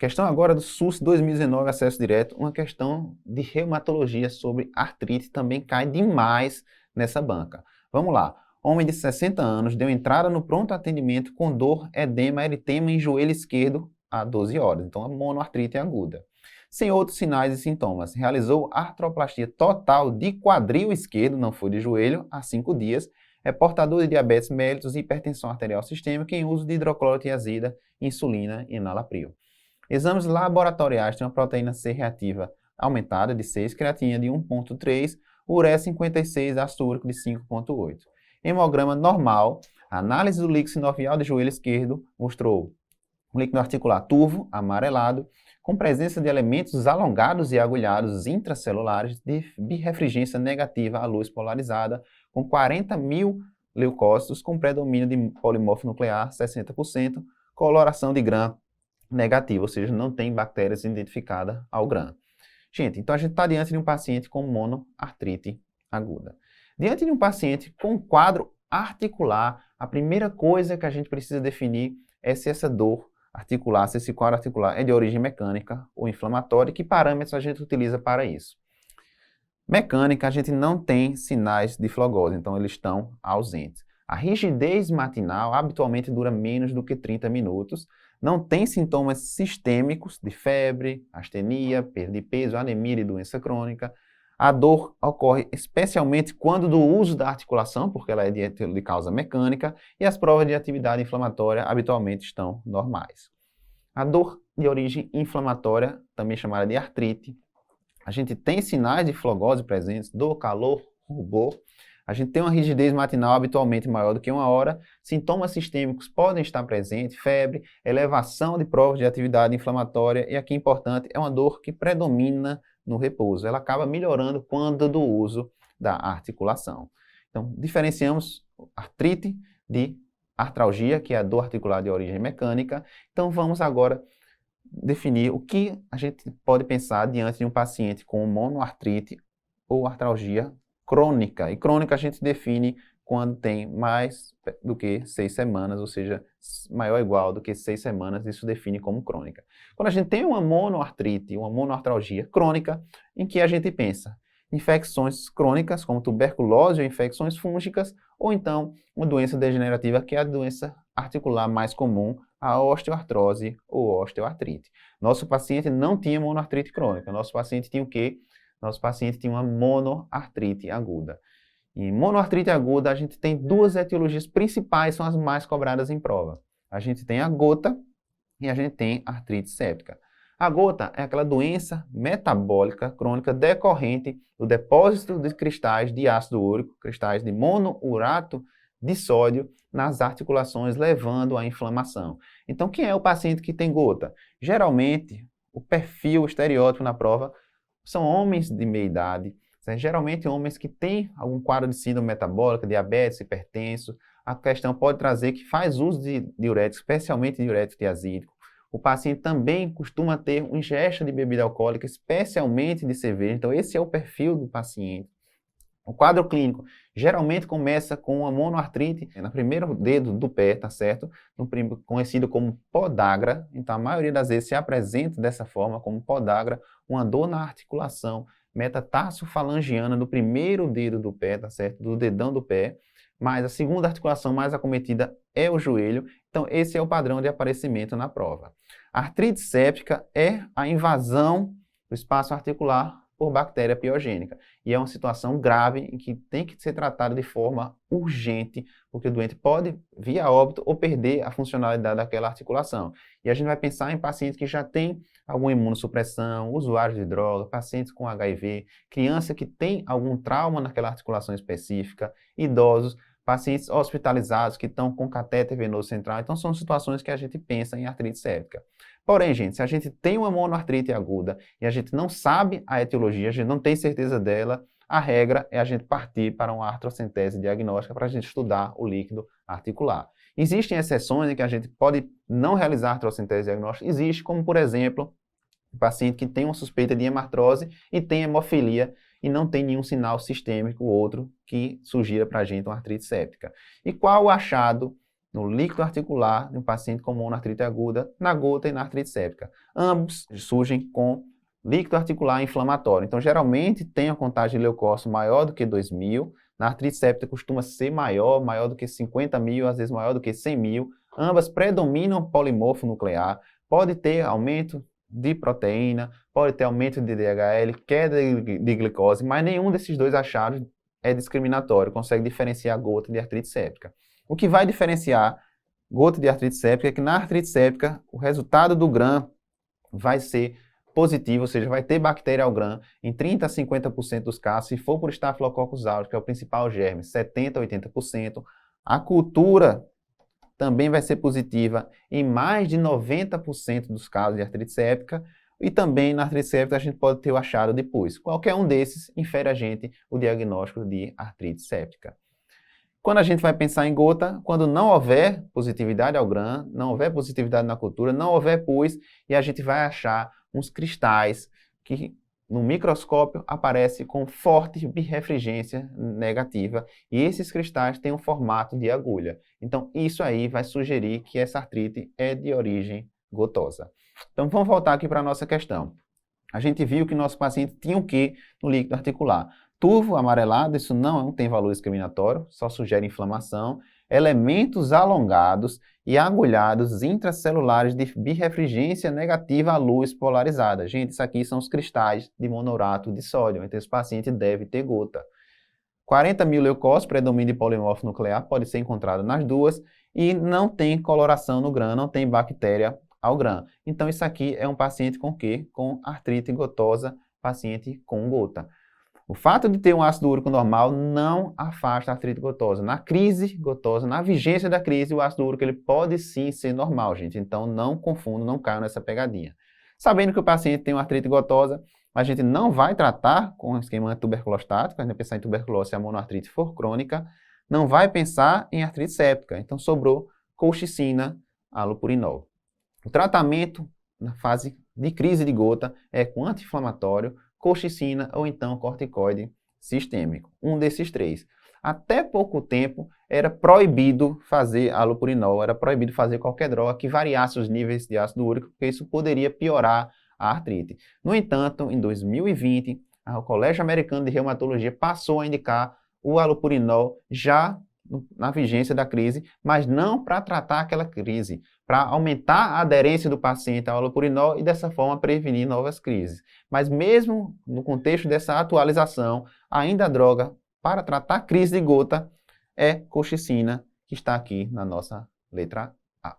Questão agora do SUS 2019, acesso direto, uma questão de reumatologia sobre artrite também cai demais nessa banca. Vamos lá. Homem de 60 anos deu entrada no pronto atendimento com dor, edema, eritema em joelho esquerdo há 12 horas. Então, a monoartrite aguda. Sem outros sinais e sintomas. Realizou artroplastia total de quadril esquerdo, não foi de joelho, há 5 dias. É portador de diabetes mellitus e hipertensão arterial sistêmica em uso de hidroclorotiazida, insulina e enalapril. Exames laboratoriais têm uma proteína C reativa aumentada de 6, creatinina de 1,3, ureia 56, ácido úrico de 5,8. Hemograma normal, análise do líquido sinovial de joelho esquerdo mostrou um líquido articular turvo, amarelado, com presença de elementos alongados e agulhados intracelulares de birrefringência negativa à luz polarizada, com 40.000 leucócitos, com predomínio de polimorfo nuclear, 60%, coloração de Gram negativa, ou seja, não tem bactérias identificadas ao Gram. Gente, então a gente está diante de um paciente com monoartrite aguda. Diante de um paciente com quadro articular, a primeira coisa que a gente precisa definir é se essa dor articular, se esse quadro articular é de origem mecânica ou inflamatória, e que parâmetros a gente utiliza para isso. Mecânica, a gente não tem sinais de flogose, então eles estão ausentes. A rigidez matinal habitualmente dura menos do que 30 minutos, não tem sintomas sistêmicos de febre, astenia, perda de peso, anemia e doença crônica. A dor ocorre especialmente quando do uso da articulação, porque ela é de causa mecânica, e as provas de atividade inflamatória habitualmente estão normais. A dor de origem inflamatória, também chamada de artrite, a gente tem sinais de flogose presentes, dor, calor, rubor. A gente tem uma rigidez matinal habitualmente maior do que 1 hora. Sintomas sistêmicos podem estar presentes, febre, elevação de provas de atividade inflamatória. E aqui importante, é uma dor que predomina no repouso. Ela acaba melhorando quando do uso da articulação. Então, diferenciamos artrite de artralgia, que é a dor articular de origem mecânica. Então, vamos agora definir o que a gente pode pensar diante de um paciente com monoartrite ou artralgia crônica. E crônica a gente define quando tem mais do que 6 semanas, ou seja, maior ou igual do que 6 semanas, isso define como crônica. Quando a gente tem uma monoartrite, uma monoartralgia crônica, em que a gente pensa infecções crônicas, como tuberculose ou infecções fúngicas, ou então uma doença degenerativa, que é a doença articular mais comum, a osteoartrose ou osteoartrite. Nosso paciente não tinha monoartrite crônica, nosso paciente tinha o quê? Nosso paciente tinha uma monoartrite aguda. Em monoartrite aguda, a gente tem 2 etiologias principais, são as mais cobradas em prova. A gente tem a gota e a gente tem a artrite séptica. A gota é aquela doença metabólica crônica decorrente do depósito de cristais de ácido úrico, cristais de monourato de sódio nas articulações, levando à inflamação. Então, quem é o paciente que tem gota? Geralmente, o perfil, o estereótipo na prova são homens de meia idade, geralmente homens que têm algum quadro de síndrome metabólica, diabetes, hipertenso. A questão pode trazer que faz uso de diurético, especialmente diurético tiazídico. O paciente também costuma ter uma ingesta de bebida alcoólica, especialmente de cerveja. Então, esse é o perfil do paciente. O quadro clínico geralmente começa com uma monoartrite no primeiro dedo do pé, tá certo? Conhecido como podagra. Então, a maioria das vezes se apresenta dessa forma, como podagra, uma dor na articulação metatarsofalangiana do primeiro dedo do pé, tá certo? Do dedão do pé. Mas a segunda articulação mais acometida é o joelho. Então, esse é o padrão de aparecimento na prova. A artrite séptica é a invasão do espaço articular por bactéria piogênica. E é uma situação grave em que tem que ser tratada de forma urgente, porque o doente pode vir a óbito ou perder a funcionalidade daquela articulação. E a gente vai pensar em pacientes que já têm alguma imunossupressão, usuários de droga, pacientes com HIV, criança que tem algum trauma naquela articulação específica, idosos, pacientes hospitalizados que estão com catéter venoso central. Então, são situações que a gente pensa em artrite séptica. Porém, gente, se a gente tem uma monoartrite aguda e a gente não sabe a etiologia, a gente não tem certeza dela, a regra é a gente partir para uma artrocentese diagnóstica para a gente estudar o líquido articular. Existem exceções em que a gente pode não realizar artrocentese diagnóstica. Existe, como por exemplo, um paciente que tem uma suspeita de hemartrose e tem hemofilia e não tem nenhum sinal sistêmico ou outro que sugira para a gente uma artrite séptica. E qual o achado no líquido articular de um paciente com monoartrite aguda, na gota e na artrite séptica. Ambos surgem com líquido articular inflamatório. Então, geralmente tem a contagem de leucócito maior do que 2.000. Na artrite séptica costuma ser maior do que 50.000, às vezes maior do que 100.000. Ambas predominam polimorfo nuclear. Pode ter aumento de proteína, pode ter aumento de DHL, queda de glicose, mas nenhum desses dois achados é discriminatório, consegue diferenciar gota de artrite séptica. O que vai diferenciar gota de artrite séptica é que na artrite séptica o resultado do Gram vai ser positivo, ou seja, vai ter bactéria ao Gram em 30% a 50% dos casos, se for por Staphylococcus aureus, que é o principal germe, 70% a 80%. A cultura também vai ser positiva em mais de 90% dos casos de artrite séptica, e também na artrite séptica a gente pode ter o achado de pus. Qualquer um desses infere a gente o diagnóstico de artrite séptica. Quando a gente vai pensar em gota, quando não houver positividade ao Gram, não houver positividade na cultura, não houver pus, e a gente vai achar uns cristais que no microscópio aparecem com forte birrefringência negativa, e esses cristais têm um formato de agulha. Então isso aí vai sugerir que essa artrite é de origem gotosa. Então vamos voltar aqui para a nossa questão. A gente viu que nosso paciente tinha o que no líquido articular? Turvo amarelado, isso não tem valor discriminatório, só sugere inflamação. Elementos alongados e agulhados intracelulares de birrefringência negativa à luz polarizada. Gente, isso aqui são os cristais de monourato de sódio, então esse paciente deve ter gota. 40.000 leucócitos, predomínio de polimorfo nuclear, pode ser encontrado nas duas, e não tem coloração no Gram, não tem bactéria ao Gram. Então isso aqui é um paciente com quê? Com artrite gotosa, paciente com gota. O fato de ter um ácido úrico normal não afasta a artrite gotosa. Na crise gotosa, na vigência da crise, o ácido úrico ele pode sim ser normal, gente. Então não confundam, não caiam nessa pegadinha. Sabendo que o paciente tem uma artrite gotosa, a gente não vai tratar com esquema anti-tuberculostático, a gente vai pensar em tuberculose se a monoartrite for crônica, não vai pensar em artrite séptica. Então sobrou colchicina, allopurinol. O tratamento na fase de crise de gota é com anti-inflamatório, colchicina ou então corticoide sistêmico, um desses três. Até pouco tempo era proibido fazer allopurinol, era proibido fazer qualquer droga que variasse os níveis de ácido úrico, porque isso poderia piorar a artrite. No entanto, em 2020, o Colégio Americano de Reumatologia passou a indicar o allopurinol já na vigência da crise, mas não para tratar aquela crise, para aumentar a aderência do paciente ao allopurinol e dessa forma prevenir novas crises. Mas mesmo no contexto dessa atualização, ainda a droga para tratar crise de gota é colchicina, que está aqui na nossa letra A.